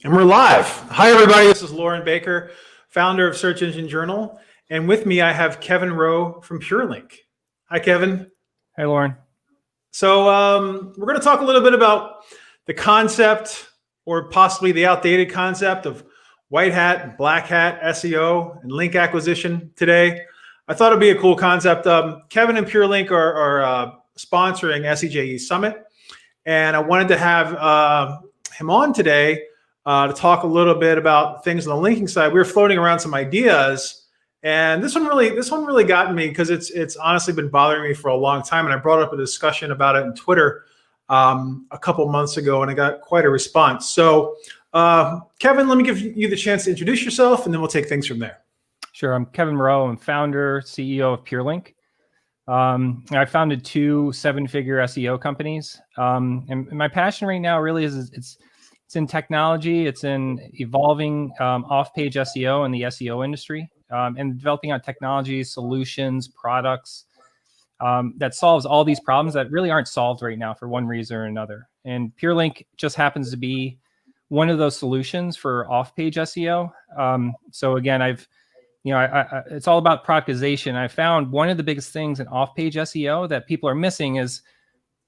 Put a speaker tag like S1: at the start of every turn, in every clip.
S1: And we're live. Hi, everybody. This is Loren Baker, founder of Search Engine Journal. And with me, I have Kevin Rowe from Purelinq. Hi, Kevin.
S2: Hey, Loren.
S1: So we're going to talk a little bit about the concept, or possibly the outdated concept, of white hat and black hat SEO and link acquisition today. I thought it'd be a cool concept. Kevin and Purelinq are sponsoring SEJE Summit, and I wanted to have him on today to talk a little bit about things on the linking side. We were floating around some ideas, and this one really got me because it's honestly been bothering me for a long time. And I brought up a discussion about it on Twitter a couple months ago, and I got quite a response. So, Kevin, let me give you the chance to introduce yourself, and then we'll take things from there.
S2: Sure. I'm Kevin Rowe. I'm founder, CEO of Purelinq. I founded 2 7-figure SEO companies, and my passion right now really is it's in technology. It's in evolving off-page SEO in the SEO industry, and developing on technology solutions, products that solves all these problems that really aren't solved right now for one reason or another. And Purelinq just happens to be one of those solutions for off-page SEO. So again, it's all about productization. I found one of the biggest things in off-page SEO that people are missing is,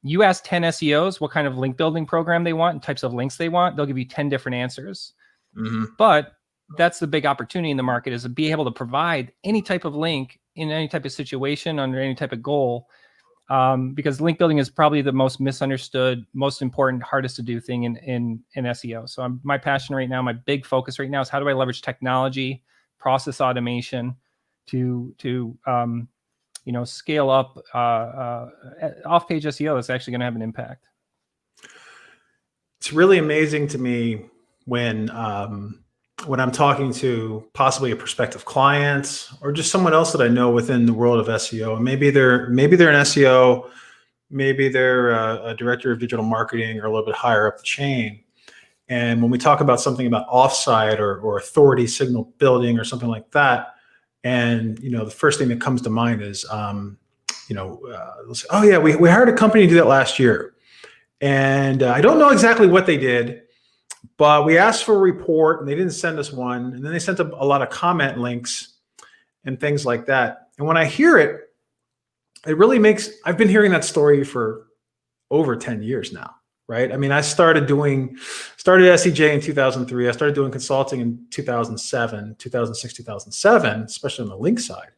S2: you ask 10 SEOs what kind of link building program they want and types of links they want, they'll give you 10 different answers. Mm-hmm. But that's the big opportunity in the market, is to be able to provide any type of link in any type of situation under any type of goal. Because link building is probably the most misunderstood, most important, hardest to do thing in SEO. So my passion right now, my big focus right now is, how do I leverage technology, process automation to scale up off-page SEO that's actually going to have an impact.
S1: It's really amazing to me when I'm talking to possibly a prospective client or just someone else that I know within the world of SEO. And maybe they're an SEO, maybe they're a director of digital marketing or a little bit higher up the chain. And when we talk about something about Offsite or authority signal building or something like that, and the first thing that comes to mind is, they'll say, "Oh yeah, we hired a company to do that last year, and I don't know exactly what they did, but we asked for a report and they didn't send us one, and then they sent a lot of comment links and things like that." And when I hear it, it really makes. I've been hearing that story for over 10 years now. Right. I mean, I started SEJ in 2003. I started doing consulting in 2006, 2007, especially on the link side.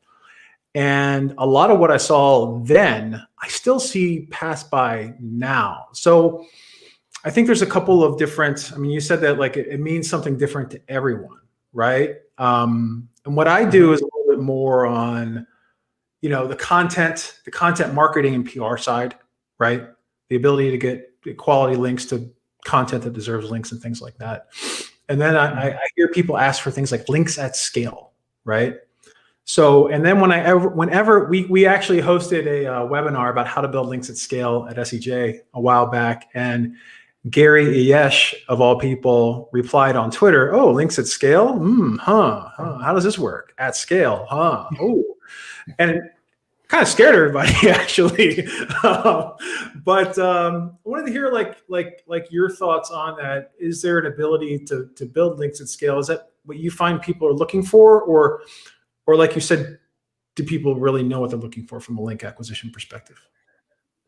S1: And a lot of what I saw then, I still see pass by now. So I think there's a couple of different, you said that it means something different to everyone. Right. And what I do is a little bit more on, the content marketing and PR side, right? The ability to get quality links to content that deserves links and things like that. And then I hear people ask for things like links at scale, right? So, and then whenever we actually hosted a webinar about how to build links at scale at SEJ a while back, and Gary Iyesh, of all people, replied on Twitter, "Oh, links at scale? How does this work? At scale, huh? Oh." And it kind of scared everybody, actually. But I wanted to hear like your thoughts on that. Is there an ability to build links at scale? Is that what you find people are looking for, or like you said, do people really know what they're looking for from a link acquisition perspective?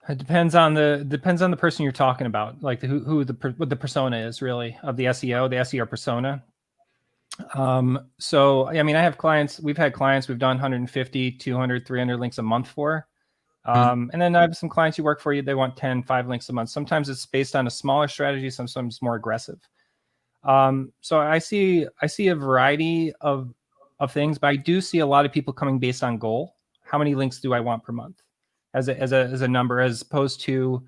S2: It depends on the person you're talking about, like what the persona is really of the SEO persona. So, I have clients, we've had clients we've done 150, 200, 300 links a month for. And then I have some clients who work for you, they want 10, 5 links a month. Sometimes it's based on a smaller strategy, sometimes more aggressive. So I see a variety of things, but I do see a lot of people coming based on goal. How many links do I want per month as a number, as opposed to,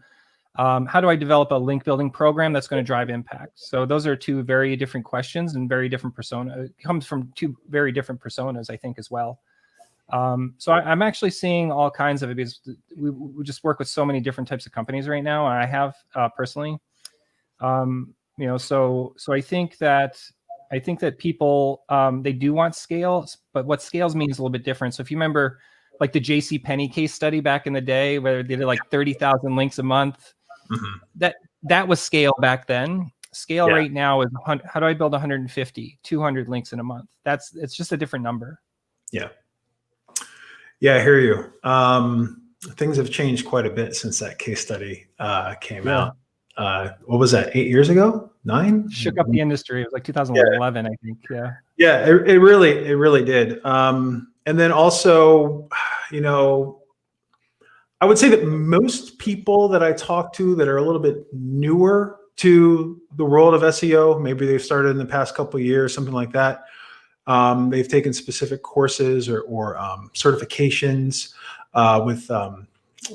S2: how do I develop a link building program that's going to drive impact? So those are 2 very different questions and very different persona. It comes from 2 very different personas, I think, as well. So I'm actually seeing all kinds of it, because we just work with so many different types of companies right now. And I have personally, so I think that people, they do want scale, but what scales means a little bit different. So if you remember, like the JCPenney case study back in the day, where they did like 30,000 links a month, that was scale back then. Scale
S1: Yeah.
S2: right now is how do I build 150, 200 links in a month? It's just a different number.
S1: Yeah. Yeah, I hear you. Things have changed quite a bit since that case study came out. What was that? 8 years ago? 9?
S2: Shook up the industry. It was like 2011, I think. Yeah.
S1: Yeah, it really did. And then also, you know, I would say that most people that I talk to that are a little bit newer to the world of SEO, maybe they've started in the past couple of years, something like that. They've taken specific courses or certifications with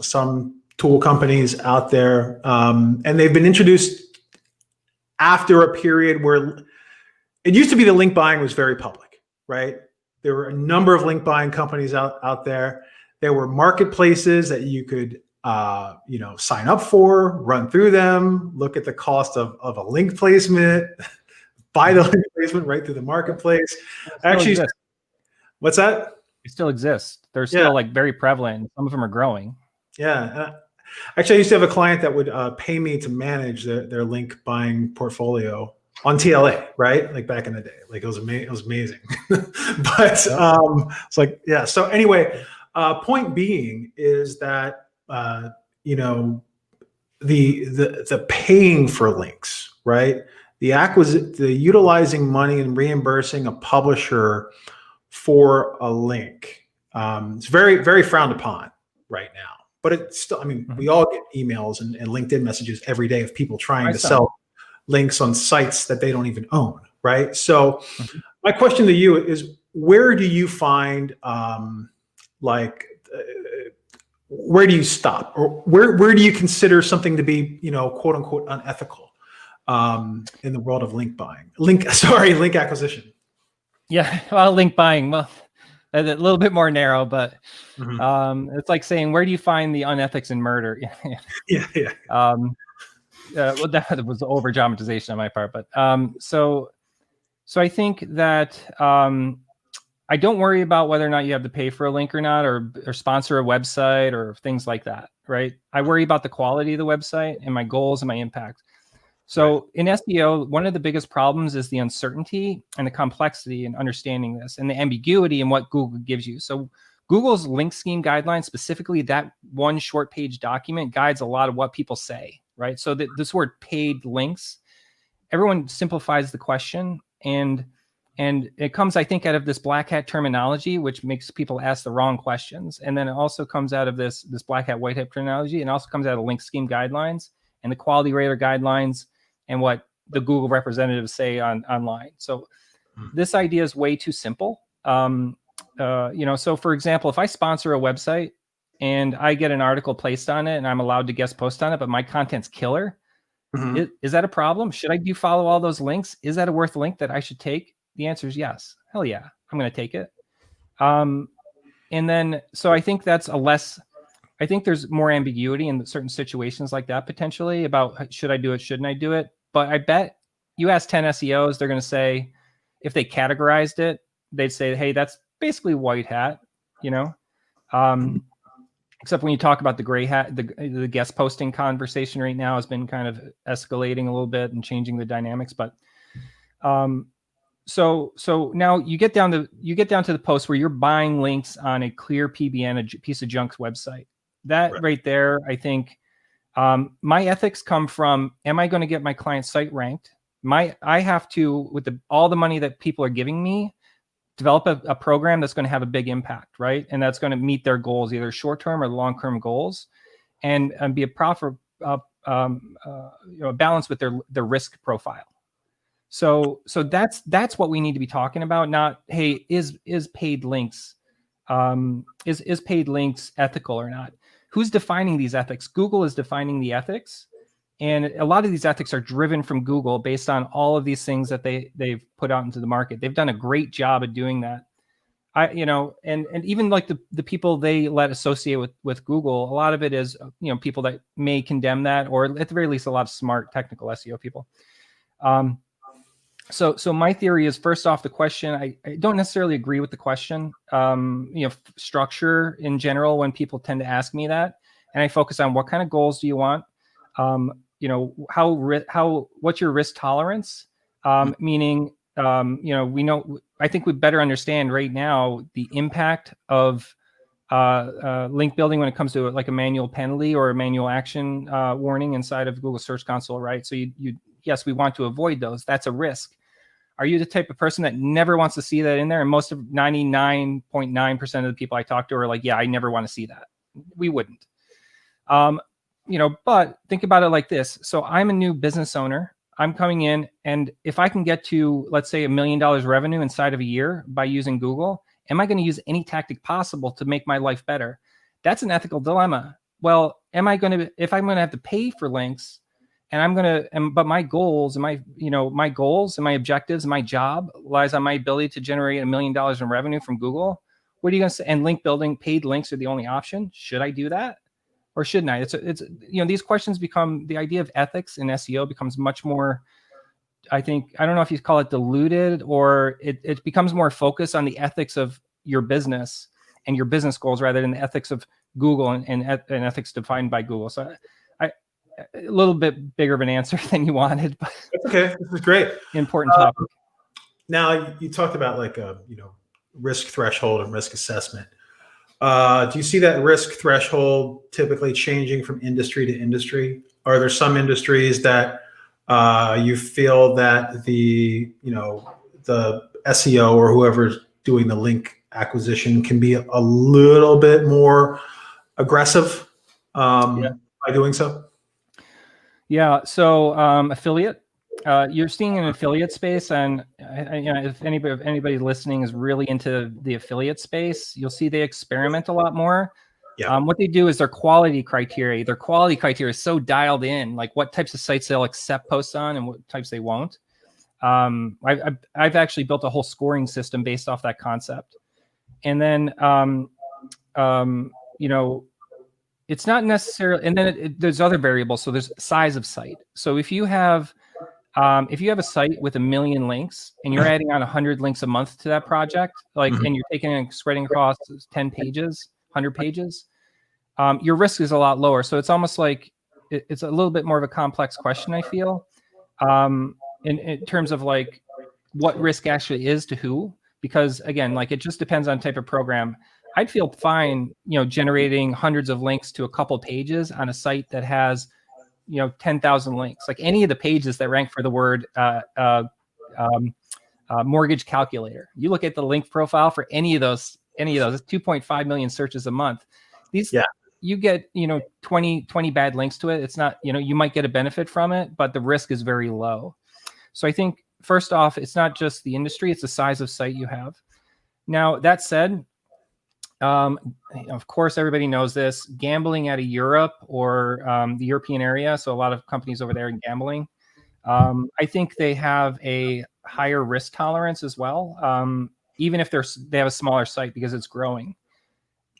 S1: some tool companies out there. And they've been introduced after a period where it used to be the link buying was very public, right? There were a number of link buying companies out there. There were marketplaces that you could sign up for, run through them, look at the cost of a link placement, buy the link placement right through the marketplace. Actually, what's that?
S2: They still exist. They're still like very prevalent. Some of them are growing.
S1: Yeah. Actually, I used to have a client that would pay me to manage their link buying portfolio on TLA, right? Like back in the day, like it was amazing. But it's like, yeah. So anyway, point being is that the paying for links, right? The utilizing money and reimbursing a publisher for a link. It's very, very frowned upon right now. But it's still, I mean, we all get emails and LinkedIn messages every day of people trying to sell links on sites that they don't even own, right? So my question to you is, where do you find, where do you stop? Or where do you consider something to be, quote unquote, unethical in the world of link buying? Link acquisition.
S2: Yeah, well, link buying, well, a little bit more narrow, but it's like saying, where do you find the unethics in murder?
S1: Yeah.
S2: Well, that was over dramatization on my part, but so I think that I don't worry about whether or not you have to pay for a link or not, or sponsor a website or things like that, right? I worry about the quality of the website and my goals and my impact. So in SEO, one of the biggest problems is the uncertainty and the complexity in understanding this and the ambiguity in what Google gives you. So Google's link scheme guidelines, specifically that one short page document, guides a lot of what people say, right? So this word paid links, everyone simplifies the question, and it comes, I think, out of this black hat terminology, which makes people ask the wrong questions. And then it also comes out of this black hat, white hat terminology, and also comes out of link scheme guidelines and the quality rater guidelines and what the Google representatives say online. So this idea is way too simple. So for example, if I sponsor a website and I get an article placed on it and I'm allowed to guest post on it, but my content's killer, is that a problem? Should I follow all those links? Is that a worth link that I should take? The answer is yes. Hell yeah, I'm going to take it. And then, so I think I think there's more ambiguity in certain situations like that potentially about should I do it, shouldn't I do it? But I bet you ask 10 SEOs, they're going to say, if they categorized it, they'd say, hey, that's basically white hat, except when you talk about the gray hat, the guest posting conversation right now has been kind of escalating a little bit and changing the dynamics. But so now you get down to the post where you're buying links on a clear PBN, a piece of junk website. That right there, I think my ethics come from, am I going to get my client site ranked? I have to, with all the money that people are giving me, develop a program that's going to have a big impact, right? And that's going to meet their goals, either short-term or long-term goals, and be a proper balance with their risk profile. So that's what we need to be talking about. Not, hey, is paid links is paid links ethical or not? Who's defining these ethics? Google is defining the ethics, and a lot of these ethics are driven from Google based on all of these things that they've put out into the market. They've done a great job at doing that. And even like the people they let associate with Google, a lot of it is people that may condemn that, or at the very least a lot of smart technical SEO people. So my theory is, first off, the question, I don't necessarily agree with the question, structure in general, when people tend to ask me that, and I focus on what kind of goals do you want? what's your risk tolerance? Meaning, I think we better understand right now the impact of link building when it comes to like a manual penalty or a manual action warning inside of Google Search Console, right? So yes, we want to avoid those. That's a risk. Are you the type of person that never wants to see that in there? And most of 99.9% of the people I talk to are like, yeah, I never want to see that. We wouldn't. But think about it like this. So I'm a new business owner. I'm coming in, and if I can get to, let's say, $1 million revenue inside of a year by using Google, am I going to use any tactic possible to make my life better? That's an ethical dilemma. Well, if I'm going to have to pay for links, but my goals and my goals and my objectives and my job lies on my ability to generate $1 million in revenue from Google. What are you going to say? And link building, paid links are the only option. Should I do that? Or shouldn't I? These questions become, the idea of ethics in SEO becomes much more, I don't know if you call it diluted, or it becomes more focused on the ethics of your business and your business goals rather than the ethics of Google and ethics defined by Google. So a little bit bigger of an answer than you wanted, but
S1: that's okay. This is great.
S2: Important topic.
S1: Now you talked about like risk threshold and risk assessment. Do you see that risk threshold typically changing from industry to industry? Are there some industries that you feel that the SEO or whoever's doing the link acquisition can be a little bit more aggressive by doing so?
S2: Yeah. So affiliate, you're seeing an affiliate space, and if anybody listening is really into the affiliate space, you'll see they experiment a lot more.
S1: Yeah.
S2: What they do is their quality criteria is so dialed in, like what types of sites they'll accept posts on and what types they won't. I've actually built a whole scoring system based off that concept. And then, it's not necessarily, and then there's other variables. So there's size of site. So if you have a site with 1 million links and you're adding on 100 links a month to that project, and you're taking and spreading across 10 pages, 100 pages, your risk is a lot lower. So it's almost like it's a little bit more of a complex question, I feel, in terms of like what risk actually is to who, because again, like it just depends on type of program. I'd feel fine, generating hundreds of links to a couple pages on a site that has 10,000 links, like any of the pages that rank for the word mortgage calculator. You look at the link profile for any of those, it's 2.5 million searches a month. You get 20 bad links to it. It's not, you might get a benefit from it, but the risk is very low. So I think first off, it's not just the industry, it's the size of site you have. Now that said, of course, everybody knows this. Gambling out of Europe or the European area, so a lot of companies over there in gambling, I think they have a higher risk tolerance as well, even if they have a smaller site because it's growing.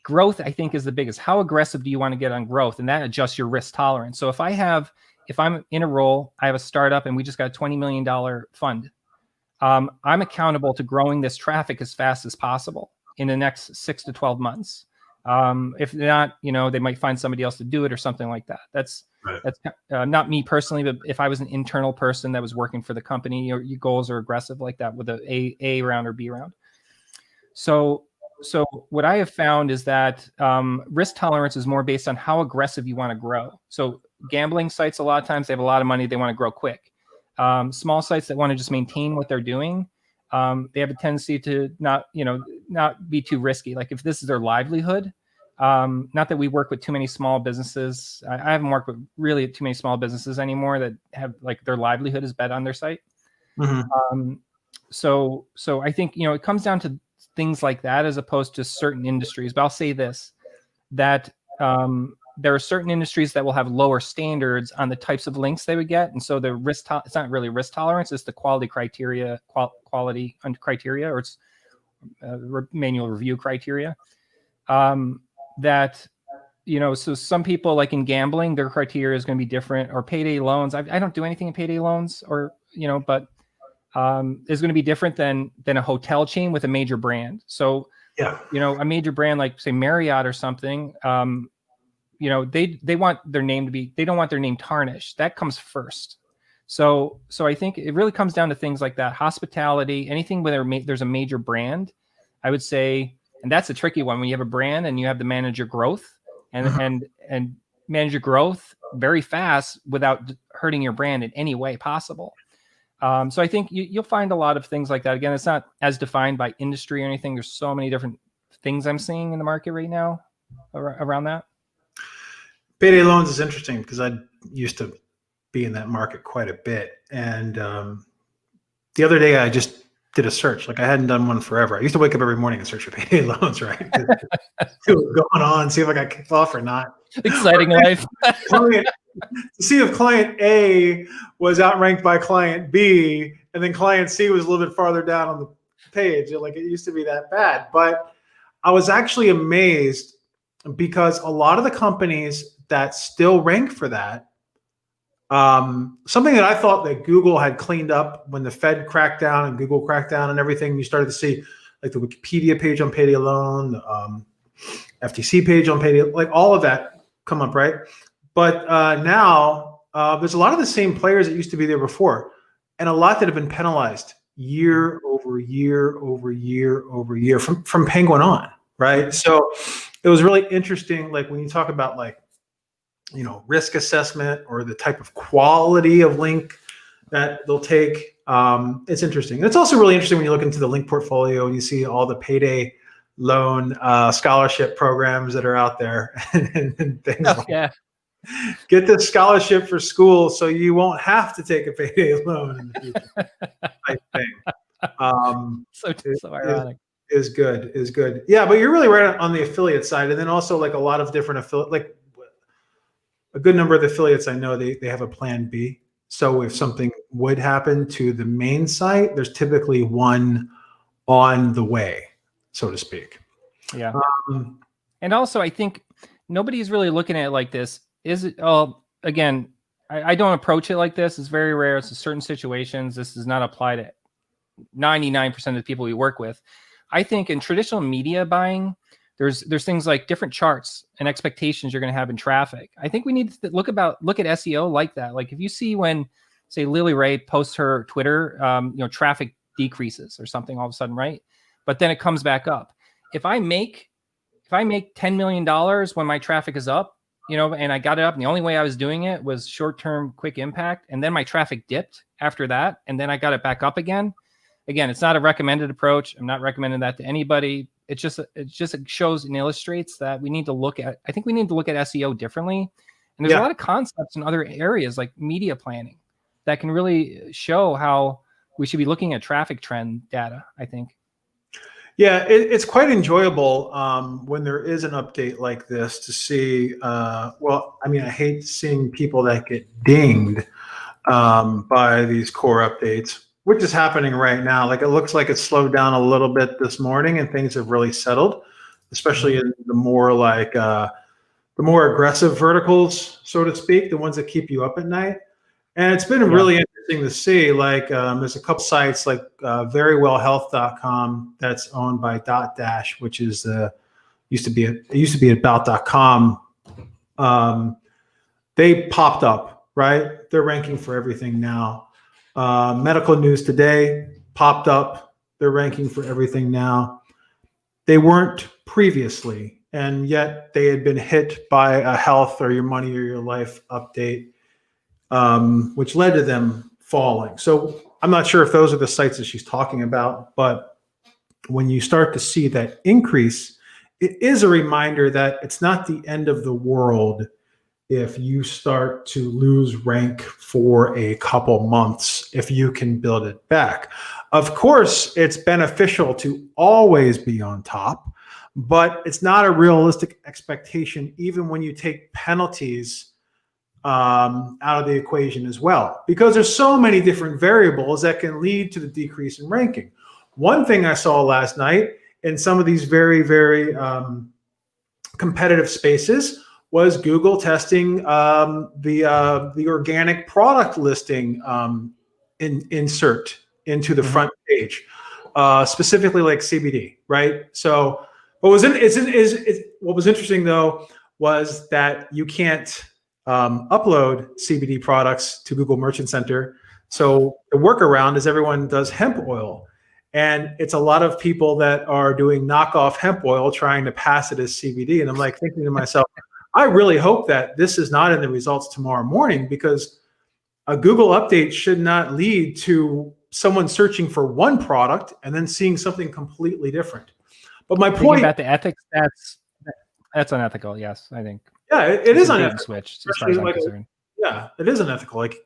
S2: Growth, I think, is the biggest. How aggressive do you want to get on growth? And that adjusts your risk tolerance. So if I'm in a role, I have a startup and we just got a $20 million fund, I'm accountable to growing this traffic as fast as possible in the next 6 to 12 months. If not, they might find somebody else to do it or something like that. That's not me personally, but if I was an internal person that was working for the company, your goals are aggressive like that with a round or B round. So what I have found is that risk tolerance is more based on how aggressive you want to grow. So gambling sites, a lot of times they have a lot of money, they want to grow quick. Small sites that want to just maintain what they're doing, they have a tendency to not be too risky. Like if this is their livelihood, not that we work with too many small businesses. I haven't worked with really too many small businesses anymore that have like their livelihood is bet on their site. Mm-hmm. So I think, it comes down to things like that as opposed to certain industries. But I'll say this, that there are certain industries that will have lower standards on the types of links they would get. And so the risk, it's not really risk tolerance, it's the quality criteria, quality criteria, or it's manual review criteria. That, so some people like in gambling, their criteria is going to be different, or payday loans. I don't do anything in payday loans or, but is going to be different than a hotel chain with a major brand. So, a major brand like say Marriott or something, they want their name to be, they don't want their name tarnished. That comes first. So I think it really comes down to things like that, hospitality, anything where there's a major brand, I would say. And that's a tricky one when you have a brand and you have to manage your growth and manage your growth very fast without hurting your brand in any way possible. So I think you'll find a lot of things like that. Again, it's not as defined by industry or anything. There's so many different things I'm seeing in the market right now around that.
S1: Payday loans is interesting because I used to be in that market quite a bit. And the other day I just did a search. Like I hadn't done one forever. I used to wake up every morning and search for payday loans, right? See what's going on, see if I got kicked off or not.
S2: Exciting life.
S1: To see if client A was outranked by client B, and then client C was a little bit farther down on the page. Like it used to be that bad. But I was actually amazed because a lot of the companies that still rank for that, something that I thought that Google had cleaned up when the Fed cracked down and Google cracked down and everything, you started to see like the Wikipedia page on payday loan, the FTC page on payday, like all of that come up, right? But now there's a lot of the same players that used to be there before, and a lot that have been penalized year over year over year over year from Penguin on, right? So it was really interesting, like when you talk about like, risk assessment or the type of quality of link that they'll take. It's interesting. And it's also really interesting when you look into the link portfolio and you see all the payday loan scholarship programs that are out there and things like that. Get this scholarship for school so you won't have to take a payday loan in the future type thing.
S2: So ironic.
S1: Is good. Yeah, but you're really right on the affiliate side. And then also like a lot of different affiliate, like a good number of the affiliates I know, they have a plan B. So if something would happen to the main site, there's typically one on the way, so to speak.
S2: Yeah. And also I think nobody's really looking at it like this. Is it, again, I don't approach it like this. It's very rare. It's in certain situations. This does not apply to 99% of the people we work with. I think in traditional media buying, there's things like different charts and expectations you're going to have in traffic. I think we need to look at SEO like that. Like if you see when, say, Lily Ray posts her Twitter, traffic decreases or something all of a sudden, right? But then it comes back up. If I make $10 million when my traffic is up, and I got it up, and the only way I was doing it was short-term quick impact, and then my traffic dipped after that, and then I got it back up again. Again, it's not a recommended approach. I'm not recommending that to anybody. It shows and illustrates that we need to look at SEO differently. And there's a lot of concepts in other areas like media planning that can really show how we should be looking at traffic trend data, I think.
S1: Yeah, it's quite enjoyable when there is an update like this to see, I hate seeing people that get dinged by these core updates, which is happening right now. Like it looks like it's slowed down a little bit this morning and things have really settled, especially in the more like the more aggressive verticals, so to speak, the ones that keep you up at night. And it's been really interesting to see, like there's a couple sites like verywellhealth.com that's owned by Dotdash, which is used to be about.com. They popped up, right? They're ranking for everything now. Medical News Today popped up. They're ranking for everything now. They weren't previously, and yet they had been hit by a health or your money or your life update, which led to them falling. So I'm not sure if those are the sites that she's talking about, but when you start to see that increase, it is a reminder that it's not the end of the world if you start to lose rank for a couple months, if you can build it back. Of course, it's beneficial to always be on top, but it's not a realistic expectation, even when you take penalties out of the equation as well, because there's so many different variables that can lead to the decrease in ranking. One thing I saw last night in some of these very, very competitive spaces was Google testing the organic product listing insert into the front page, specifically like CBD, right? So what was interesting though was that you can't upload CBD products to Google Merchant Center. So the workaround is everyone does hemp oil. And it's a lot of people that are doing knockoff hemp oil trying to pass it as CBD. And I'm like thinking to myself, I really hope that this is not in the results tomorrow morning, because a Google update should not lead to someone searching for one product and then seeing something completely different. But my
S2: Thinking
S1: point
S2: about the ethics, that's unethical. Yes, I think.
S1: Yeah, it is unethical.
S2: Switch, as far as I'm concerned.
S1: Yeah, it is unethical. Like,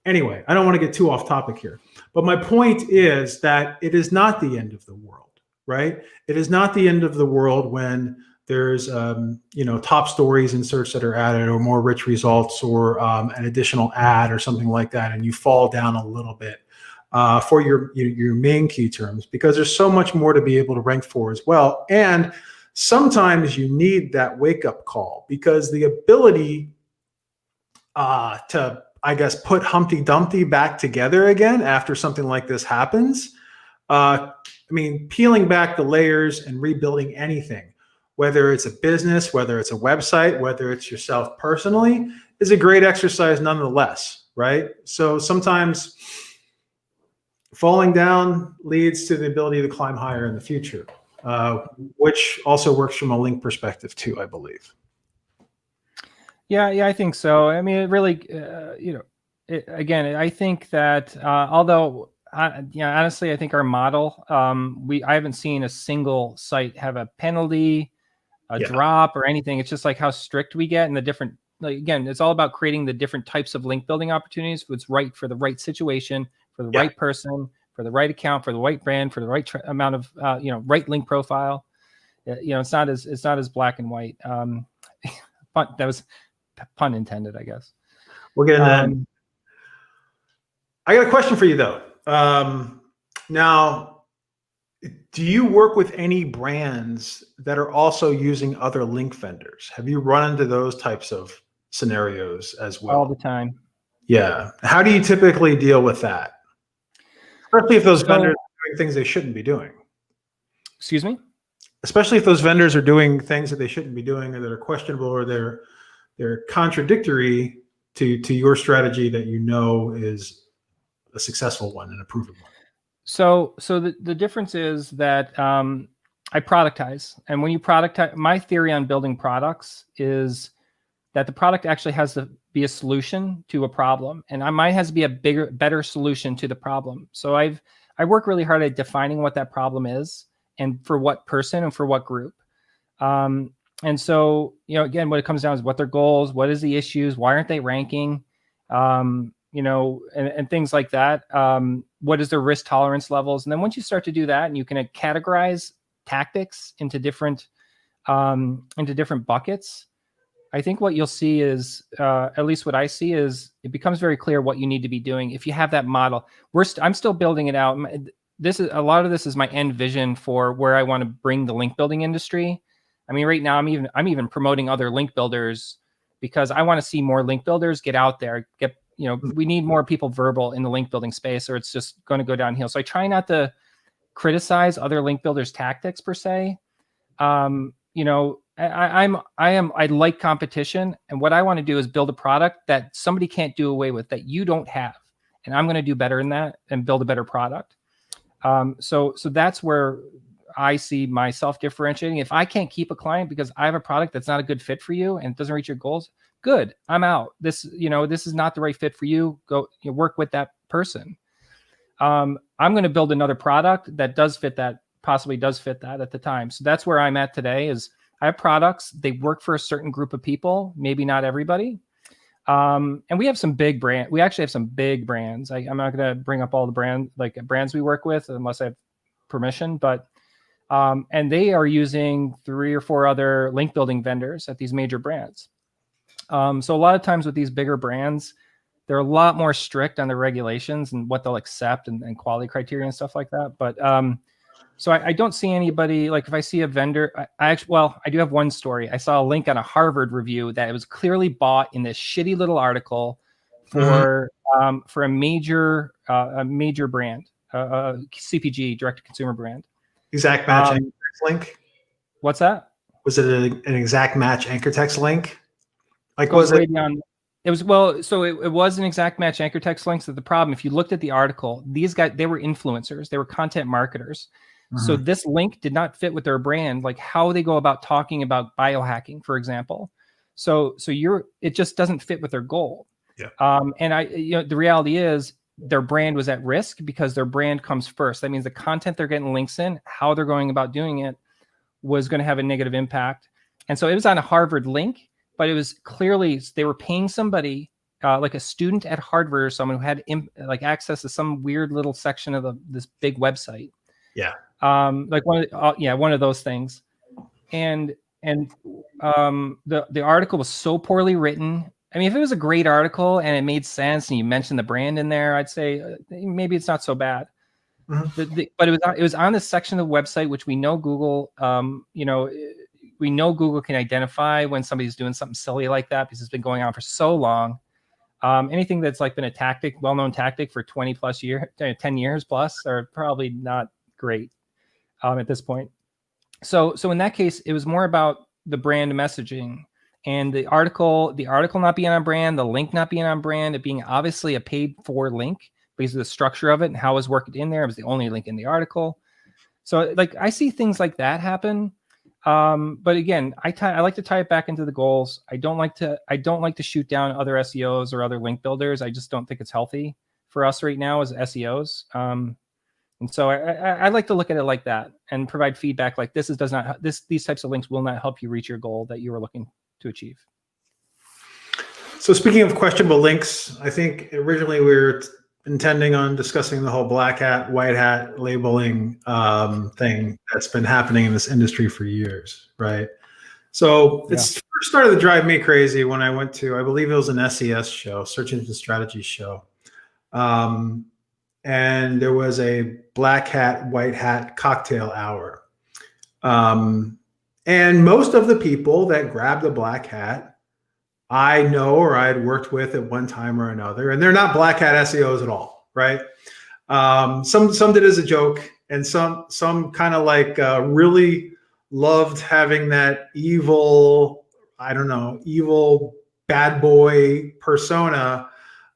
S1: anyway, I don't want to get too off topic here, but my point is that it is not the end of the world, right? It is not the end of the world when there's top stories in search that are added, or more rich results, or an additional ad or something like that, and you fall down a little bit for your main key terms, because there's so much more to be able to rank for as well. And sometimes you need that wake-up call, because the ability to, I guess, put Humpty Dumpty back together again after something like this happens, peeling back the layers and rebuilding anything, whether it's a business, whether it's a website, whether it's yourself personally, is a great exercise nonetheless, right? So sometimes falling down leads to the ability to climb higher in the future, which also works from a link perspective too, I believe.
S2: Yeah, I think so. I mean, it really, again, I think that although, honestly, I think our model, I haven't seen a single site have a penalty, drop, or anything. It's just like how strict we get, and the different, like, again, it's all about creating the different types of link building opportunities. What's right for the right situation, for the right person, for the right account, for the right brand, for the right amount of, right link profile. It's not as black and white. But that was pun intended, I guess.
S1: We'll get into that. I got a question for you though. Now, do you work with any brands that are also using other link vendors? Have you run into those types of scenarios as well?
S2: All the time.
S1: Yeah. How do you typically deal with that? Especially if those vendors are doing things they shouldn't be doing.
S2: Excuse me?
S1: Especially if those vendors are doing things that they shouldn't be doing, or that are questionable, or they're contradictory to your strategy that is a successful one and a proven one.
S2: So the difference is that I productize, and when you productize, my theory on building products is that the product actually has to be a solution to a problem, and mine has to be a better solution to the problem. So I work really hard at defining what that problem is, and for what person and for what group. And so, again, what it comes down is what their goals, what is the issues, why aren't they ranking, and things like that. What is their risk tolerance levels? And then once you start to do that, and you can categorize tactics into different buckets, I think what you'll see is, at least what I see is, it becomes very clear what you need to be doing. If you have that model, I'm still building it out. A lot of this is my end vision for where I want to bring the link building industry. I mean, right now I'm even promoting other link builders, because I want to see more link builders get out there. We need more people verbal in the link building space, or it's just going to go downhill. So I try not to criticize other link builders' tactics per se. I like competition, and what I want to do is build a product that somebody can't do away with, that you don't have, and I'm going to do better than that and build a better product. So that's where I see myself differentiating. If I can't keep a client because I have a product that's not a good fit for you and it doesn't reach your goals, good, I'm out. This is not the right fit for you. Go work with that person. I'm going to build another product that possibly does fit that at the time. So that's where I'm at today. Is I have products, they work for a certain group of people, maybe not everybody. And we have some big brands. We actually have some big brands. I'm not going to bring up all the brands we work with unless I have permission, but and they are using 3 or 4 other link building vendors at these major brands. So a lot of times with these bigger brands, they're a lot more strict on the regulations and what they'll accept and quality criteria and stuff like that. But so I don't see anybody, like if I see a vendor, I do have one story. I saw a link on a Harvard review that it was clearly bought in this shitty little article for a major brand, CPG, direct to consumer brand.
S1: Exact match link.
S2: What's that?
S1: Was it an exact match anchor text link? Like,
S2: So it was
S1: was it?
S2: way beyond. It was, well, so it was an exact match anchor text links. That the problem, if you looked at the article, these guys, they were influencers, they were content marketers. So
S1: Mhm.
S2: this link did not fit with their brand, like how they go about talking about biohacking, for example. So it just doesn't fit with their goal.
S1: Yeah.
S2: And the reality is their brand was at risk because their brand comes first. That means the content they're getting links in, how they're going about doing it, was going to have a negative impact. And so it was on a Harvard link, but it was clearly they were paying somebody, like a student at Harvard or someone who had like access to some weird little section of this big website.
S1: Yeah.
S2: Like one of those things. And the article was so poorly written. I mean, if it was a great article and it made sense and you mentioned the brand in there, I'd say maybe it's not so bad.
S1: Mhm.
S2: But it was on this section of the website, which we know Google, we know Google can identify when somebody's doing something silly like that because it's been going on for so long. Anything that's like been a tactic, well-known tactic for 20 plus years, 10 years plus, are probably not great at this point. So in that case, it was more about the brand messaging and the article not being on brand, the link not being on brand, it being obviously a paid for link because of the structure of it and how it was worked in there. It was the only link in the article. So like I see things like that happen. But again, I like to tie it back into the goals. I don't like to shoot down other SEOs or other link builders. I just don't think it's healthy for us right now as SEOs. And so I like to look at it like that and provide feedback like these types of links will not help you reach your goal that you were looking to achieve.
S1: So speaking of questionable links, I think originally we were intending on discussing the whole black hat, white hat labeling thing that's been happening in this industry for years, right? So it's first started to drive me crazy when I went to, I believe it was an SES show, Search Engine Strategy show. And there was a black hat, white hat cocktail hour. And most of the people that grabbed the black hat, I know or I had worked with at one time or another, and they're not black hat SEOs at all, right? Some did as a joke, and some kind of like really loved having that evil, I don't know, evil bad boy persona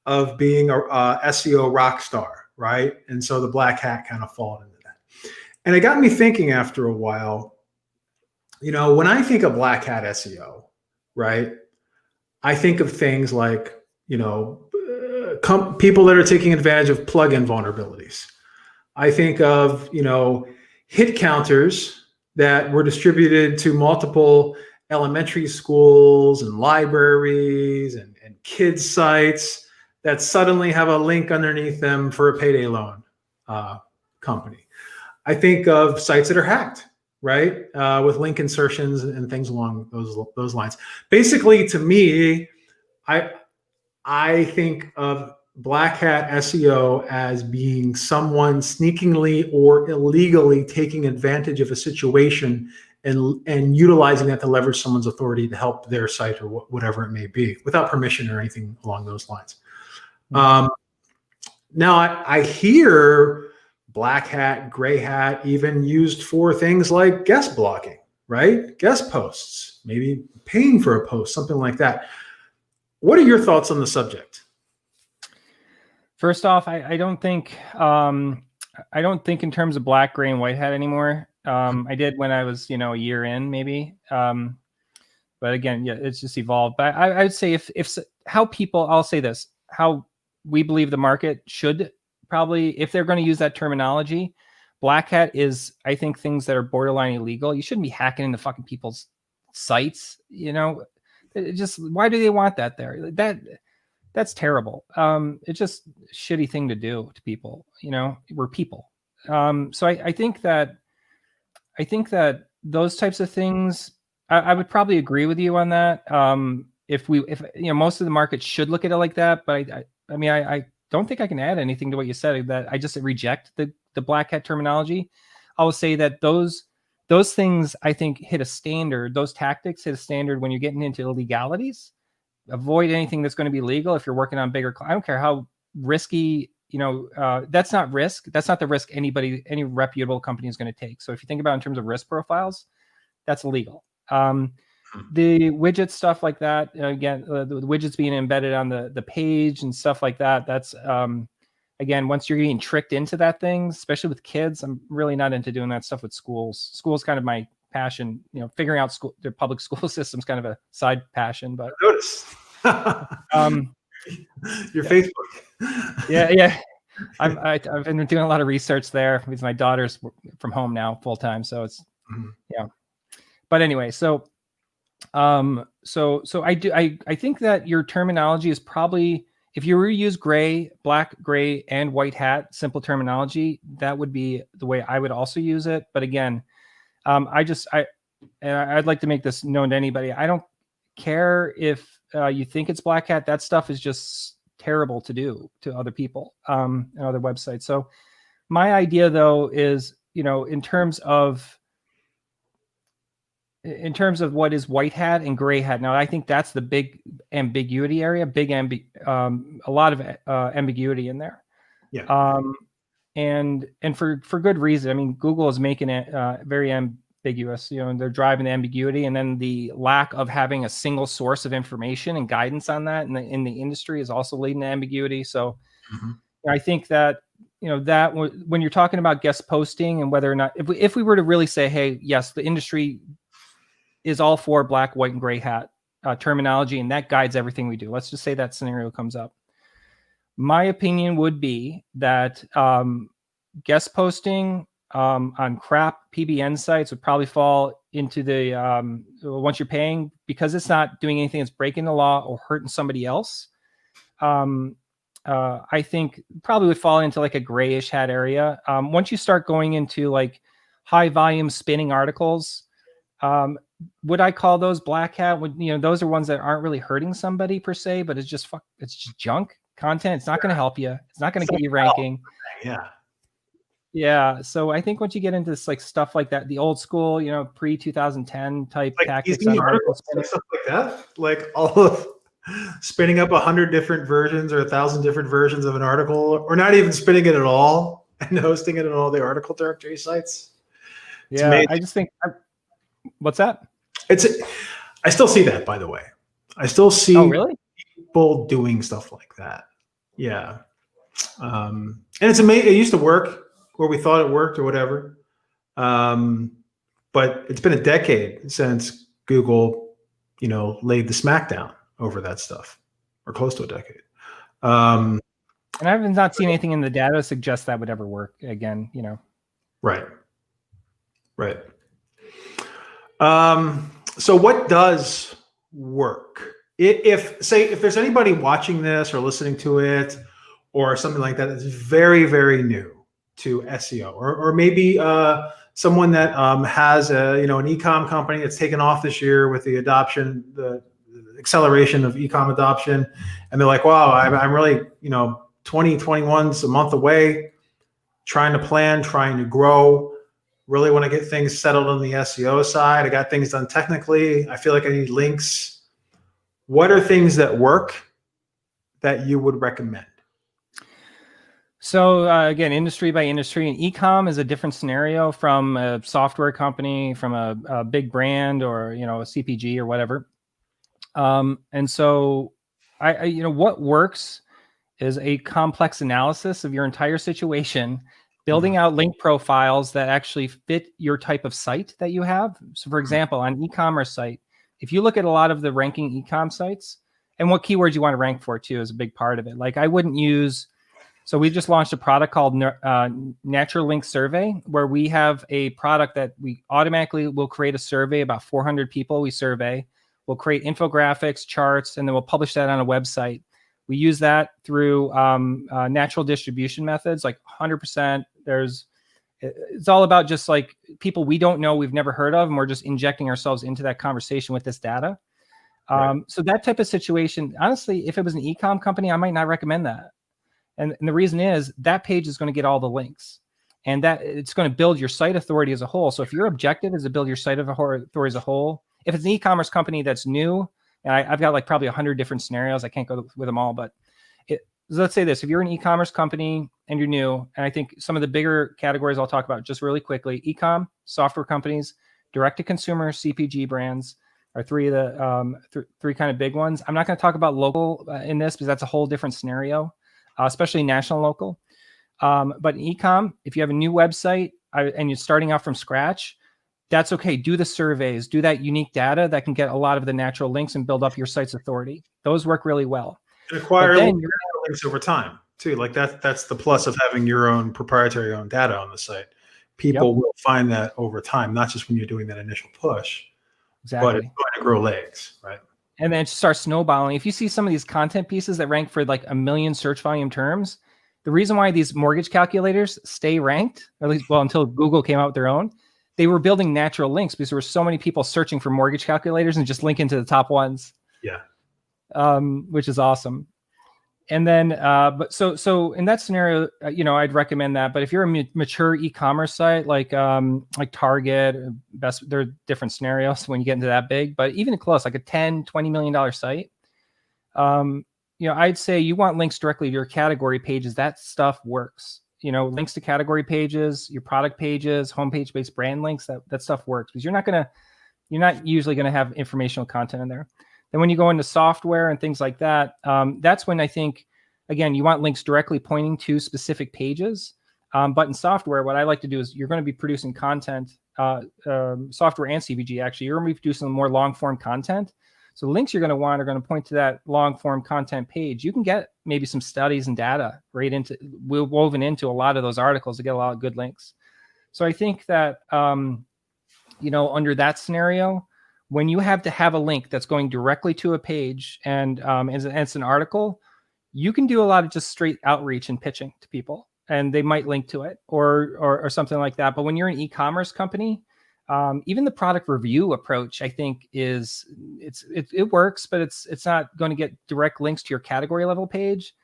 S1: of being a SEO rock star, right? And so the black hat kind of fall into that. And it got me thinking after a while, when I think of black hat SEO, right? I think of things like, people that are taking advantage of plugin vulnerabilities. I think of, hit counters that were distributed to multiple elementary schools and libraries and kids sites that suddenly have a link underneath them for a payday loan company. I think of sites that are hacked, right? With link insertions and things along those lines. Basically, to me, I think of black hat SEO as being someone sneakingly or illegally taking advantage of a situation and utilizing that to leverage someone's authority to help their site or whatever it may be, without permission or anything along those lines. Now I hear black hat, gray hat, even used for things like guest blocking, right? Guest posts, maybe paying for a post, something like that. What are your thoughts on the subject?
S2: First off, I don't think in terms of black, gray, and white hat anymore. I did when I was, a year in maybe. But again, yeah, it's just evolved. But I would say I'll say this, how we believe the market should probably, if they're going to use that terminology, black hat is, I think, things that are borderline illegal. You shouldn't be hacking into fucking people's sites. Why do they want that there? That's terrible. It's just a shitty thing to do to people. We're people. So I think that those types of things, I would probably agree with you on that. If most of the market should look at it like that, but I don't think I can add anything to what you said. That I just reject the black hat terminology. I will say that those things, I think, hit a standard. Those tactics hit a standard when you're getting into illegalities. Avoid anything that's going to be legal if you're working on bigger. I don't care how risky. That's not risk. That's not the risk any reputable company is going to take. So if you think about it in terms of risk profiles, that's illegal. The widget stuff like that, again, the widgets being embedded on the page and stuff like that, that's, again, once you're getting tricked into that thing, especially with kids, I'm really not into doing that stuff with schools. School's kind of my passion, figuring out their public school system's kind of a side passion, but
S1: I noticed. Your Facebook.
S2: Yeah. I've been doing a lot of research there because my daughter's from home now full time. So it's, yeah. But anyway, so I think that your terminology is probably, if you were to use black, gray, and white hat, simple terminology, that would be the way I would also use it. But again, I'd like to make this known to anybody. I don't care if you think it's black hat. That stuff is just terrible to do to other people and other websites. So my idea, though, is, in terms of what is white hat and gray hat. Now, I think that's the big ambiguity area, a lot of ambiguity in there.
S1: Yeah.
S2: And for good reason. I mean, Google is making it very ambiguous, and they're driving the ambiguity, and then the lack of having a single source of information and guidance on that in the industry is also leading to ambiguity. So I think that, that when you're talking about guest posting and whether or not, if we were to really say, hey, yes, the industry is all for black, white, and gray hat terminology, and that guides everything we do. Let's just say that scenario comes up. My opinion would be that guest posting on crap PBN sites would probably fall into the once you're paying, because it's not doing anything that's breaking the law or hurting somebody else. I think probably would fall into like a grayish hat area. Once you start going into like high volume spinning articles, would I call those black hat? Those are ones that aren't really hurting somebody per se, but it's just junk content. It's not going to help you. It's not going to get you ranking. Yeah. So I think once you get into this, like stuff like that, the old school, pre 2010 type tactics on articles,
S1: stuff like that, like all of spinning up 100 different versions or 1,000 different versions of an article, or not even spinning it at all and hosting it on all the article directory sites. It's amazing.
S2: I just think. What's that?
S1: I still see that, by the way. I still see people doing stuff like that. Yeah. And it's amazing. It used to work where we thought it worked or whatever. But it's been a decade since Google, laid the smackdown over that stuff, or close to a decade.
S2: And I have not seen anything in the data to suggest that would ever work again,
S1: Right. So what does work? If there's anybody watching this or listening to it or something like that that's very, very new to SEO, or maybe someone that has an e-com company that's taken off this year with the adoption, the acceleration of e-com adoption, and they're like, wow, I'm really, 2021's a month away, trying to plan, trying to grow. Really want to get things settled on the SEO side. I got things done technically. I feel like I need links. What are things that work that you would recommend?
S2: So again, industry by industry, and e-com is a different scenario from a software company, from a big brand, or a CPG or whatever. And so what works is a complex analysis of your entire situation, building out link profiles that actually fit your type of site that you have. So for example, on e-commerce site, if you look at a lot of the ranking e-com sites, and what keywords you want to rank for too is a big part of it. Like I wouldn't use, so we just launched a product called Natural Link Survey, where we have a product that we automatically will create a survey, about 400 people we survey. We'll create infographics, charts, and then we'll publish that on a website. We use that through natural distribution methods, like 100%. It's all about just like people we don't know, we've never heard of, and we're just injecting ourselves into that conversation with this data. So that type of situation, honestly, if it was an e-com company, I might not recommend that. And the reason is that page is going to get all the links, and that it's going to build your site authority as a whole. So if your objective is to build your site authority as a whole, if it's an e-commerce company that's new, and I've got like probably 100 different scenarios, I can't go with them all, but let's say this: if you're an e-commerce company and you're new, and I think some of the bigger categories I'll talk about just really quickly: e-com, software companies, direct to consumer, CPG brands are three of the three kind of big ones. I'm not going to talk about local in this because that's a whole different scenario, especially national local. But in e-com, if you have a new website and you're starting out from scratch, that's okay. Do the surveys, do that unique data that can get a lot of the natural links and build up your site's authority. Those work really well.
S1: And acquire links over time too. Like that's the plus of having your own proprietary own data on the site. People will find that over time, not just when you're doing that initial push, but it's going to grow legs, right?
S2: And then it starts snowballing. If you see some of these content pieces that rank for like 1 million search volume terms, the reason why these mortgage calculators stay ranked, or at least, well, until Google came out with their own, they were building natural links because there were so many people searching for mortgage calculators and just linking to the top ones.
S1: Yeah.
S2: Which is awesome. And then, but so in that scenario, I'd recommend that. But if you're a mature e-commerce site like Target, there are different scenarios when you get into that big. But even close, like a $10-20 million site, I'd say you want links directly to your category pages. That stuff works. Links to category pages, your product pages, homepage-based brand links. That stuff works because you're not usually going to have informational content in there. Then when you go into software and things like that, that's when I think, again, you want links directly pointing to specific pages. But in software, what I like to do is you're going to be producing content, software and CPG, actually. You're going to be producing more long-form content. So links you're going to want are going to point to that long-form content page. You can get maybe some studies and data woven into a lot of those articles to get a lot of good links. So I think that, under that scenario, when you have to have a link that's going directly to a page and it's an article, you can do a lot of just straight outreach and pitching to people, and they might link to it or something like that. But when you're an e-commerce company, even the product review approach, I think it works, but it's not going to get direct links to your category level page.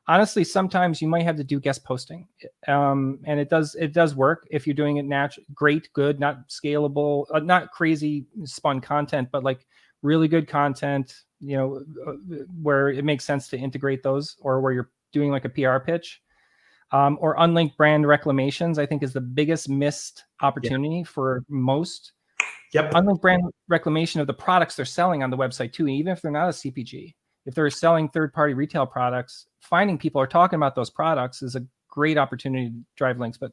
S2: Honestly, sometimes you might have to do guest posting, and it does work if you're doing it great, good, not scalable, not crazy spun content, but like really good content, where it makes sense to integrate those, or where you're doing like a PR pitch, or unlinked brand reclamations. I think is the biggest missed opportunity for most. Yep, unlinked brand reclamation of the products they're selling on the website too, even if they're not a CPG. If they're selling third-party retail products, finding people are talking about those products is a great opportunity to drive links. But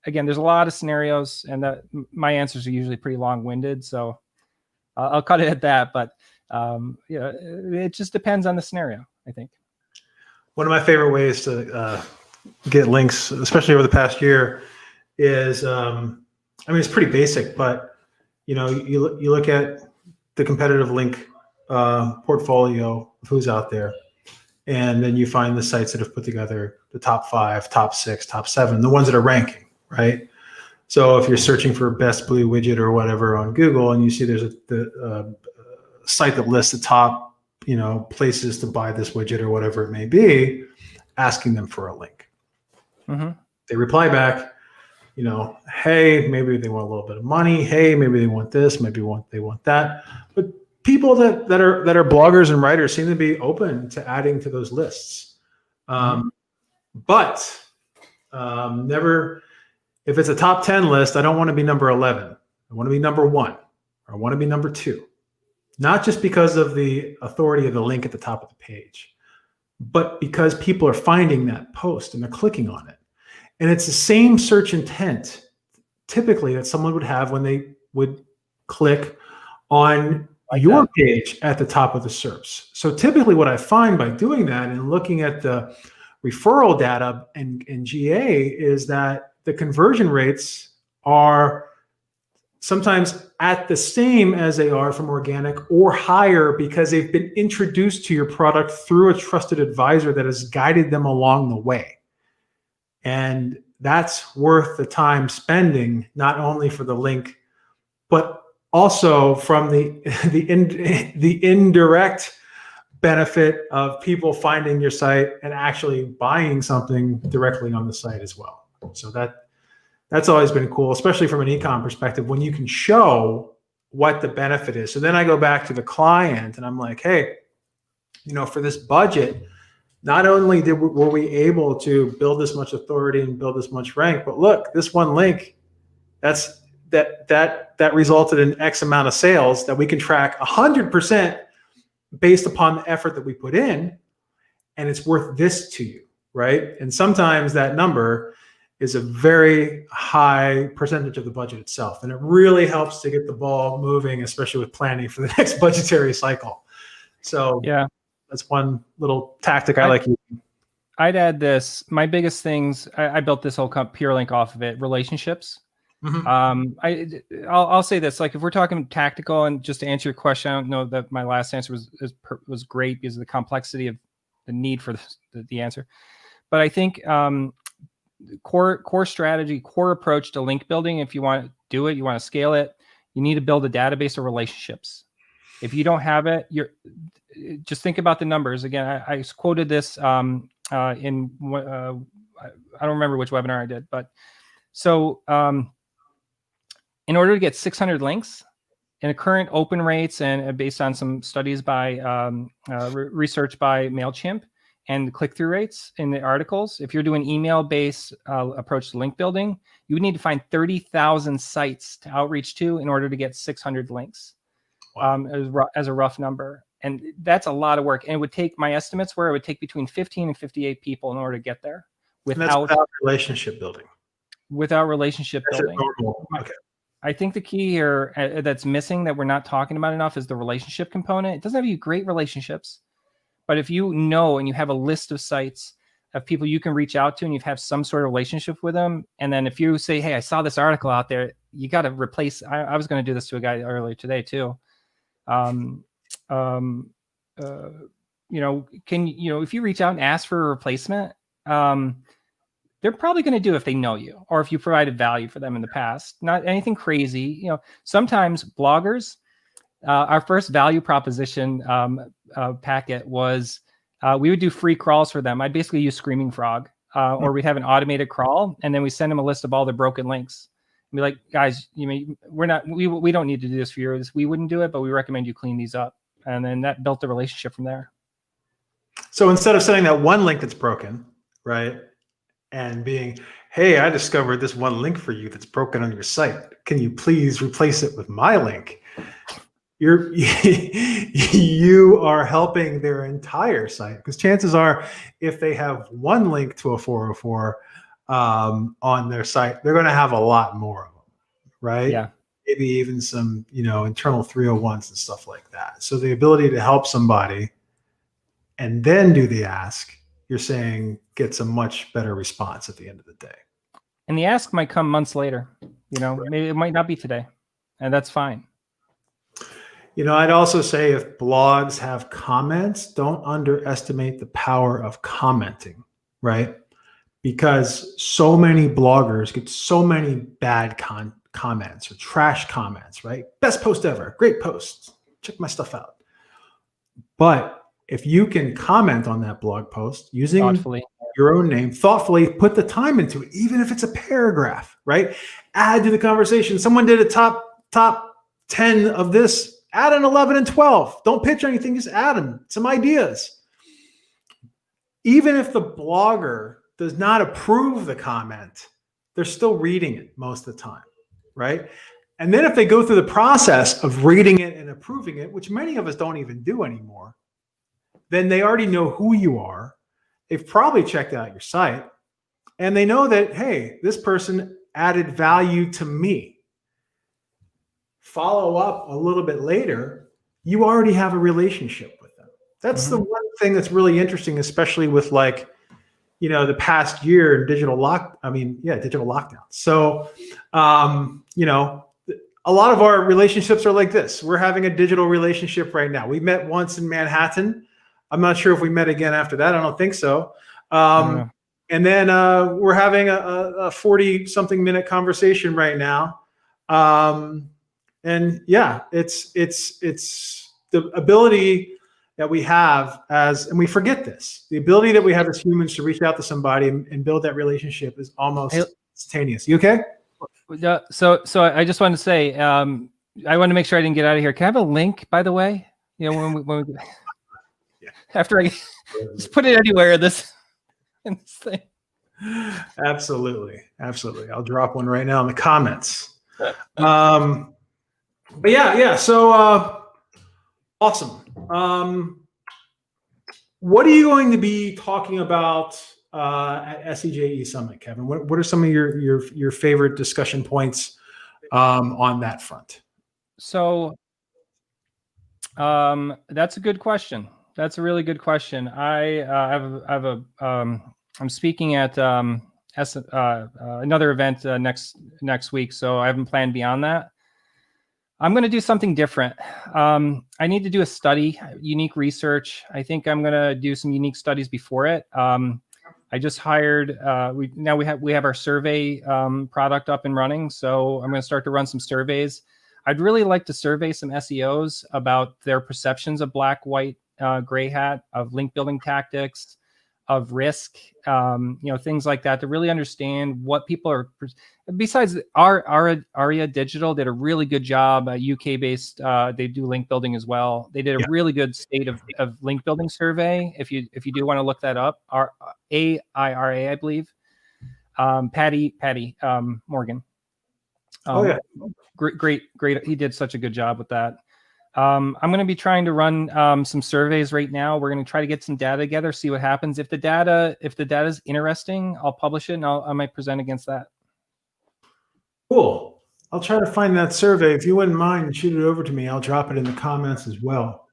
S2: again, there's a lot of scenarios, and my answers are usually pretty long-winded, so I'll cut it at that. But it just depends on the scenario, I think.
S1: One of my favorite ways to get links, especially over the past year, is it's pretty basic, but you look at the competitive link portfolio of who's out there, and then you find the sites that have put together the top 5, top 6, top 7, the ones that are ranking, right? So if you're searching for best blue widget or whatever on Google, and you see there's a site that lists the top places to buy this widget or whatever it may be, asking them for a link. Mm-hmm. They reply back, hey, maybe they want a little bit of money, hey, maybe they want this, maybe they want that. But people that are bloggers and writers seem to be open to adding to those lists. But never, if it's a top 10 list, I don't want to be number 11. I want to be number 1, or I want to be number 2. Not just because of the authority of the link at the top of the page, but because people are finding that post and they're clicking on it. And it's the same search intent typically that someone would have when they would click on your page at the top of the SERPs. So typically what I find by doing that and looking at the referral data and GA is that the conversion rates are sometimes at the same as they are from organic, or higher, because they've been introduced to your product through a trusted advisor that has guided them along the way. And that's worth the time spending, not only for the link, but also from the indirect benefit of people finding your site and actually buying something directly on the site as well. So that's always been cool, especially from an e-com perspective, when you can show what the benefit is. So then I go back to the client and I'm like, hey, for this budget, not only were we able to build this much authority and build this much rank, but look, this one link, that's that resulted in X amount of sales that we can track 100% based upon the effort that we put in, and it's worth this to you, right? And sometimes that number is a very high percentage of the budget itself, and it really helps to get the ball moving, especially with planning for the next budgetary cycle. So
S2: Yeah,
S1: that's one little tactic I like using.
S2: I'd add this. My biggest things, I built this whole Purelinq off of it, relationships.
S1: Mm-hmm.
S2: I'll say this, like if we're talking tactical, and just to answer your question, I don't know that my last answer was great because of the complexity of the need for the answer. But I think core strategy, core approach to link building, if you want to do it, you want to scale it, you need to build a database of relationships. If you don't have it, just think about the numbers. Again, I quoted this in I don't remember which webinar I did, but so in order to get 600 links in a current open rates and based on some studies by research by MailChimp and click-through rates in the articles, if you're doing email-based approach to link building, you would need to find 30,000 sites to outreach to in order to get 600 links. Wow. As a rough number. And that's a lot of work. And it would take, my estimates were, it would take between 15 and 58 people in order to get there
S1: without relationship building.
S2: Without relationship building.
S1: Okay.
S2: I think the key here that's missing that we're not talking about enough is the relationship component. It doesn't have to be great relationships, but if you know and you have a list of sites of people you can reach out to and you have some sort of relationship with them, and then if you say, hey, I saw this article out there, you got to replace, I was going to do this to a guy earlier today too. If you reach out and ask for a replacement, they're probably going to do if they know you or if you provided value for them in the past. Not anything crazy. Sometimes bloggers, our first value proposition packet was we would do free crawls for them. I'd basically use Screaming Frog, or we'd have an automated crawl, and then we send them a list of all their broken links. And be like, guys, we don't need to do this for you. We wouldn't do it, but we recommend you clean these up. And then that built the relationship from there.
S1: So instead of sending that one link that's broken, right, and being, hey, I discovered this one link for you that's broken on your site. Can you please replace it with my link? You are helping their entire site, because chances are if they have one link to a 404 on their site, they're going to have a lot more of them, right?
S2: Yeah.
S1: Maybe even some, internal 301s and stuff like that. So the ability to help somebody and then do the ask, you're saying gets a much better response at the end of the day.
S2: And the ask might come months later, right. Maybe it might not be today, and that's fine.
S1: I'd also say if blogs have comments, don't underestimate the power of commenting, right? Because so many bloggers get so many bad comments or trash comments, right? Best post ever, great post, check my stuff out. But if you can comment on that blog post using
S2: thoughtfully
S1: your own name, thoughtfully put the time into it, even if it's a paragraph, right? Add to the conversation. Someone did a top 10 of this, add an 11 and 12. Don't pitch anything, just add them, some ideas. Even if the blogger does not approve the comment, they're still reading it most of the time, right? And then if they go through the process of reading it and approving it, which many of us don't even do anymore, then they already know who you are. They've probably checked out your site, and they know that, hey, this person added value to me. Follow up a little bit later, you already have a relationship with them. That's the one thing that's really interesting, especially with the past year in digital lockdown. So, a lot of our relationships are like this. We're having a digital relationship right now. We met once in Manhattan. I'm not sure if we met again after that. I don't think so. And then we're having a 40-something minute conversation right now. And yeah, it's the ability that we have and we forget this, the ability that we have as humans to reach out to somebody and build that relationship is almost instantaneous. You okay?
S2: So I just wanted to say, I want to make sure I didn't get out of here. Can I have a link, by the way? When we after I just put it anywhere in this thing.
S1: Absolutely. I'll drop one right now in the comments. But yeah. So awesome. What are you going to be talking about at SEJE Summit, Kevin? What are some of your favorite discussion points on that front?
S2: So that's a good question. That's a really good question. I'm speaking at another event next week, so I haven't planned beyond that. I'm going to do something different. I need to do a study, unique research. I think I'm going to do some unique studies before it. I just hired. We have our survey product up and running, so I'm going to start to run some surveys. I'd really like to survey some SEOs about their perceptions of black, white, gray hat, of link building tactics, of risk, things like that, to really understand what people are. Besides, Aria Digital did a really good job, UK based. They do link building as well. They did a really good state of link building survey. If you do want to look that up, AIRA, I believe. Patty Morgan. Great. He did such a good job with that. I'm going to be trying to run some surveys right now. We're going to try to get some data together, see what happens. If the data is interesting, I'll publish it and I might present against that.
S1: Cool. I'll try to find that survey. If you wouldn't mind, shoot it over to me. I'll drop it in the comments as well.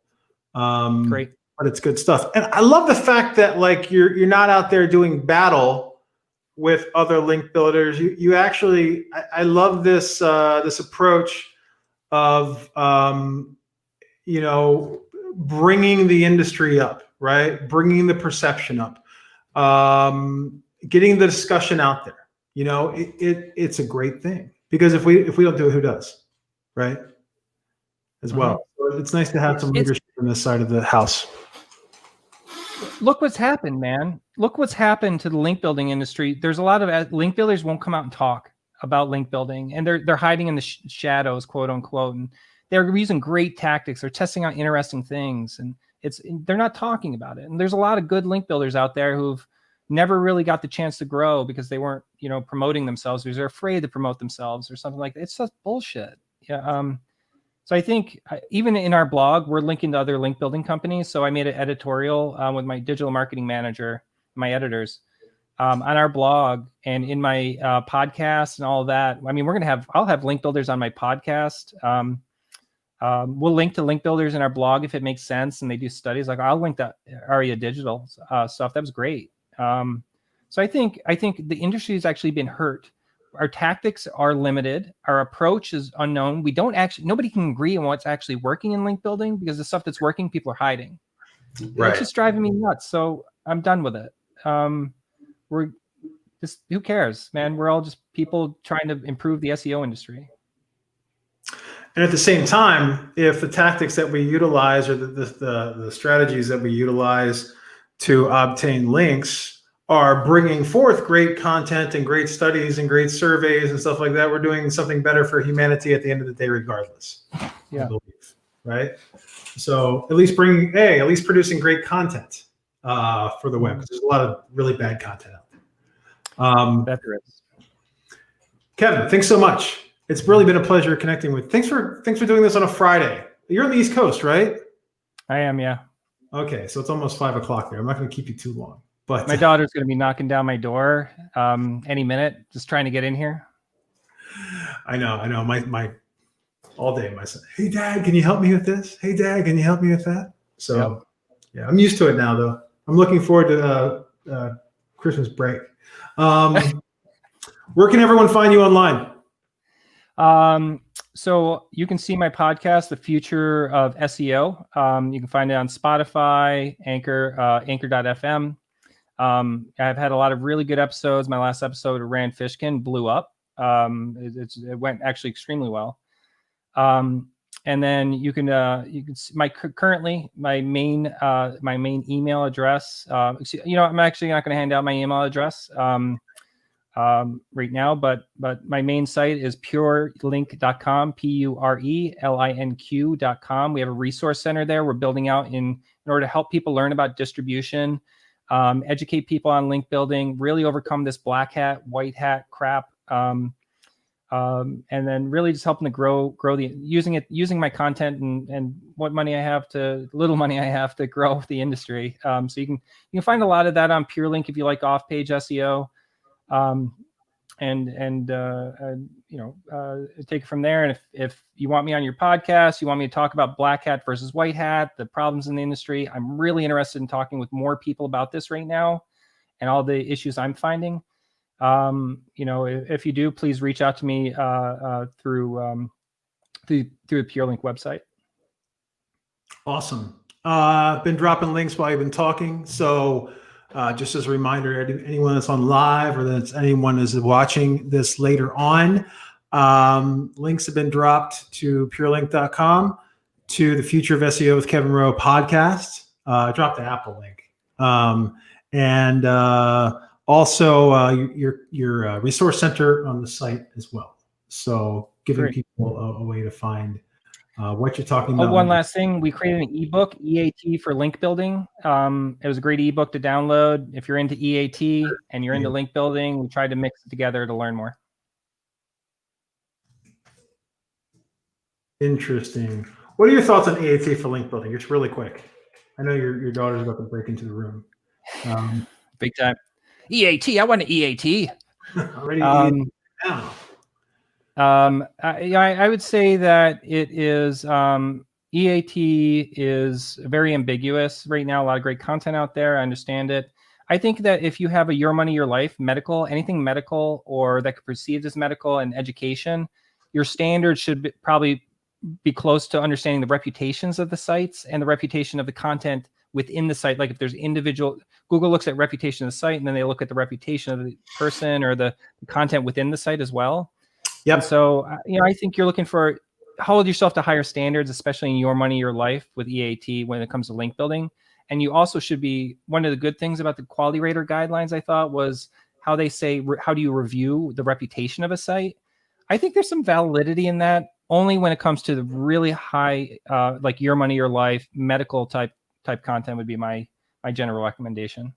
S2: Great.
S1: But it's good stuff. And I love the fact that like you're not out there doing battle with other link builders. You actually, I love this this approach of bringing the industry up, right? Bringing the perception up, getting the discussion out there. It's a great thing, because if we don't do it, who does, right? As well. So it's nice to have some leadership on this side of the house.
S2: Look what's happened, man. Look what's happened to the link building industry. There's a lot of link builders won't come out and talk about link building, and they're hiding in the shadows, quote unquote, and they're using great tactics. They're testing out interesting things, and they're not talking about it. And there's a lot of good link builders out there who've never really got the chance to grow because they weren't, promoting themselves, because they're afraid to promote themselves or something like that. It's just bullshit. Yeah. So I think even in our blog, we're linking to other link building companies. So I made an editorial with my digital marketing manager, my editors, on our blog and in my podcast and all of that. I mean, I'll have link builders on my podcast. We'll link to link builders in our blog if it makes sense, and they do studies. Like I'll link to Aria Digital stuff. That was great. So I think the industry has actually been hurt. Our tactics are limited. Our approach is unknown. Nobody can agree on what's actually working in link building, because the stuff that's working, people are hiding. Right. It's just driving me nuts. So I'm done with it. We're just, who cares, man? We're all just people trying to improve the SEO industry.
S1: And at the same time, if the tactics that we utilize, or the strategies that we utilize to obtain links, are bringing forth great content and great studies and great surveys and stuff like that, we're doing something better for humanity at the end of the day, regardless. Yeah. I believe, right? So at least producing great content for the web, because there's a lot of really bad content out there. That is. Kevin, thanks so much. It's really been a pleasure connecting with. Thanks for doing this on a Friday. You're on the East Coast, right?
S2: I am, yeah.
S1: Okay, so it's almost 5 o'clock there. I'm not going to keep you too long. But
S2: my daughter's going to be knocking down my door any minute, just trying to get in here.
S1: I know. My all day, my son. Hey, Dad, can you help me with this? Hey, Dad, can you help me with that? So, yeah, I'm used to it now, though. I'm looking forward to Christmas break. Where can everyone find you online?
S2: So you can see my podcast, The Future of SEO. You can find it on Spotify, Anchor, Anchor.fm. I've had a lot of really good episodes. My last episode, Rand Fishkin, blew up. It went actually extremely well. And then you can see my main email address. I'm actually not going to hand out my email address right now, but my main site is purelinq.com, purelinq.com. We have a resource center there. We're building out in order to help people learn about distribution, educate people on link building, really overcome this black hat, white hat crap. and then really just helping to grow using my content and what little money I have to grow the industry. So you can find a lot of that on Purelinq if you like off-page SEO, and take it from there. And if you want me on your podcast, you want me to talk about Black Hat versus White Hat, the problems in the industry, I'm really interested in talking with more people about this right now and all the issues I'm finding. If you do, please reach out to me through the Purelinq website.
S1: Awesome. I've been dropping links while you've been talking. So just as a reminder, anyone that's on live or that's anyone is watching this later on, links have been dropped to purelinq.com, to the Future of SEO with Kevin Rowe podcast. I dropped the Apple link. And also your resource center on the site as well. So giving
S2: Great.
S1: people a way to find what you're talking about.
S2: One last thing, we created an ebook, EAT for link building. It was a great ebook to download. If you're into EAT and you're into link building, we tried to mix it together to learn more.
S1: Interesting. What are your thoughts on EAT for link building? Just really quick. I know your daughter's about to break into the room.
S2: Big time. EAT. I want an EAT.
S1: Already EAT now.
S2: I would say that it is EAT is very ambiguous right now. A lot of great content out there. I understand it. I think that if you have a Your Money, Your Life medical, anything medical or that could be perceived as medical and education, your standards should probably be close to understanding the reputations of the sites and the reputation of the content within the site. Like if there's individual, Google looks at reputation of the site and then they look at the reputation of the person or the content within the site as well.
S1: Yep.
S2: And so, I think you're looking for hold yourself to higher standards, especially in Your Money, Your Life with EAT when it comes to link building. And you also should be, one of the good things about the quality rater guidelines, I thought, was how they say, how do you review the reputation of a site? I think there's some validity in that only when it comes to the really high, like Your Money, Your Life, medical type content would be my general recommendation.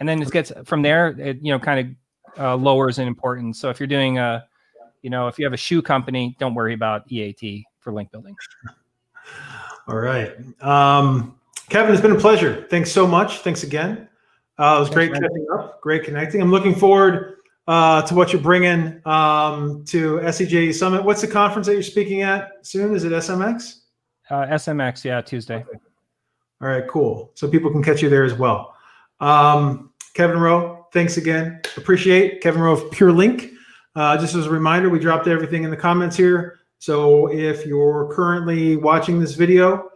S2: And then it gets from there, it, kind of lowers in importance. So if you're doing if you have a shoe company, don't worry about EAT for link building.
S1: All right. Kevin, it's been a pleasure. Thanks so much. Thanks again. It was great catching up, great connecting. I'm looking forward to what you're bringing to SEJ Summit. What's the conference that you're speaking at soon? Is it SMX?
S2: SMX, yeah, Tuesday.
S1: All right, cool. So people can catch you there as well. Kevin Rowe, thanks again. Appreciate Kevin Rowe of Purelinq. Just as a reminder, we dropped everything in the comments here. So if you're currently watching this video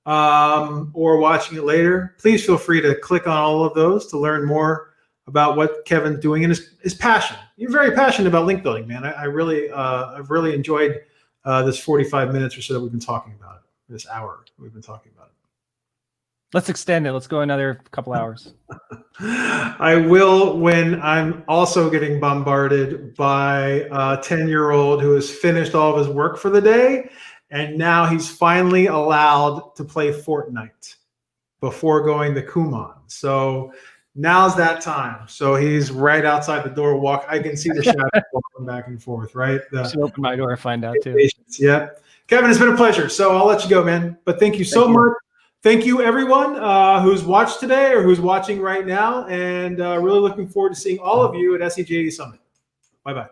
S1: or watching it later, please feel free to click on all of those to learn more about what Kevin's doing and his passion. You're very passionate about link building, man. I've really enjoyed this 45 minutes or so that we've been talking about it, this hour we've been talking about it.
S2: Let's extend it. Let's go another couple hours.
S1: I will when I'm also getting bombarded by a 10-year-old who has finished all of his work for the day, and now he's finally allowed to play Fortnite before going to Kumon. So now's that time. So he's right outside the door. I can see the shadow walking back and forth, right?
S2: I should open my door and find out too.
S1: Yeah. Kevin, it's been a pleasure. So I'll let you go, man. But thank you so much. Thank you, everyone who's watched today or who's watching right now, and really looking forward to seeing all of you at SEJ Summit. Bye-bye.